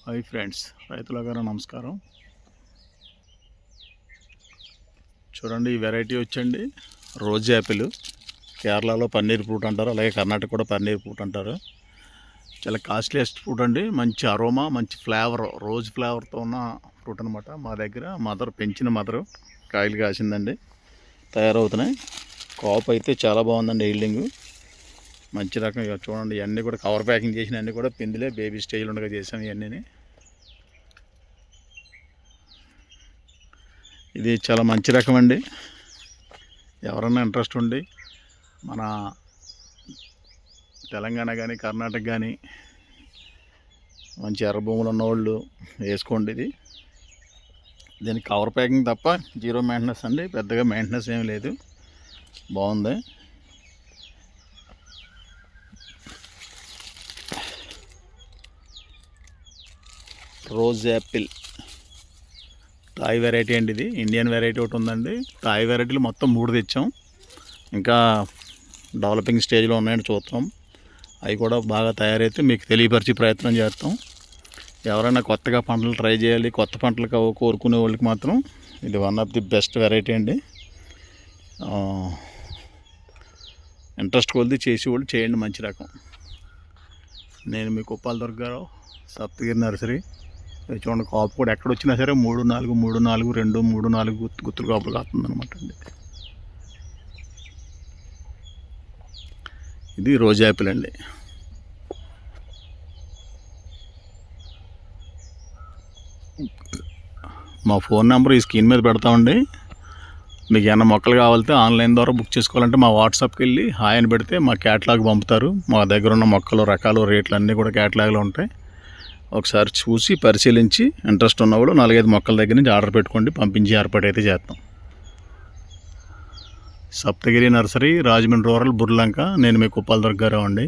Hi friends, రైతుల నమస్కారం. చూడండి, ఈ వెరైటీ వచ్చండి రోజ్ యాపిల్. కేరళలో పన్నీర్ ఫ్రూట్ అంటారు, అలాగే కర్ణాటక కూడా పన్నీర్ ఫ్రూట్ అంటారు. చాలా కాస్ట్లీయెస్ట్ ఫ్రూట్ అండి. మంచి అరోమా, మంచి ఫ్లేవర్, రోజ్ ఫ్లేవర్తో ఉన్న ఫ్రూట్ అనమాట. మా దగ్గర పెంచిన మదరు కాయలు కాసిందండి, తయారవుతున్నాయి. కాపు అయితే చాలా బాగుందండి. హీల్డింగ్ మంచి రకం. చూడండి, ఇవన్నీ కూడా కవర్ ప్యాకింగ్ చేసిన అన్నీ కూడా పిందిలే, బేబీ స్టేజ్లో ఉండగా చేసాం ఇవన్నీ. ఇది చాలా మంచి రకం అండి. ఎవరన్నా ఇంట్రెస్ట్ ఉండి మన తెలంగాణ కానీ కర్ణాటక కానీ మంచి ఎర్ర భూములు ఉన్నవాళ్ళు వేసుకోండి. దీనికి కవర్ ప్యాకింగ్ తప్ప జీరో మెయింటెనెన్స్ అండి. పెద్దగా మెయింటెనెన్స్ ఏమీ లేదు. బాగుంది. రోజ్ యాపిల్ థాయ్ వెరైటీ అండి. ఇది ఇండియన్ వెరైటీ ఒకటి ఉందండి. థాయ్ వెరైటీలు మొత్తం 3 తెచ్చాం. ఇంకా డెవలపింగ్ స్టేజ్లో ఉన్నాయని చూస్తాం. అవి కూడా బాగా తయారైతే మీకు తెలియపరిచే ప్రయత్నం చేస్తాం. ఎవరైనా కొత్తగా పంటలు ట్రై చేయాలి, కొత్త పంటలు కోరుకునే వాళ్ళకి మాత్రం ఇది one of the best variety అండి. ఇంట్రెస్ట్ కొలిది చేసేవాళ్ళు చేయండి. మంచి రకం. నేను మీకు ఉప్పాల దుర్గారావు, సప్తగిరి నర్సరీ. చూడండి, కాపు కూడా ఎక్కడ వచ్చినా సరే 3, 4, 3, 4, 2, 3, 4 గుత్తులు కాపులు కాస్తుంది అనమాట అండి. ఇది రోజ్ యాపిల్ అండి. మా ఫోన్ నెంబర్ ఈ స్క్రీన్ మీద పెడతామండి. మీకు ఏమైనా మొక్కలు కావాలంటే ఆన్లైన్ ద్వారా బుక్ చేసుకోవాలంటే మా వాట్సాప్కి వెళ్ళి హాయ్ అని పెడితే మా క్యాటలాగ్ పంపుతారు. మా దగ్గర ఉన్న మొక్కలు రకాలు రేట్లు అన్నీ కూడా క్యాటలాగ్లో ఉంటాయి. ఒకసారి చూసి పరిశీలించి ఇంట్రెస్ట్ ఉన్నవాళ్ళు 4-5 మొక్కల దగ్గర నుంచి ఆర్డర్ పెట్టుకోండి, పంపించి ఏర్పాటు అయితే చేస్తాం. Saptagiri nursery, Rajahmundry rural, Burlanka. నేను మీకు ఉప్పాల దుర్గారావు అండి.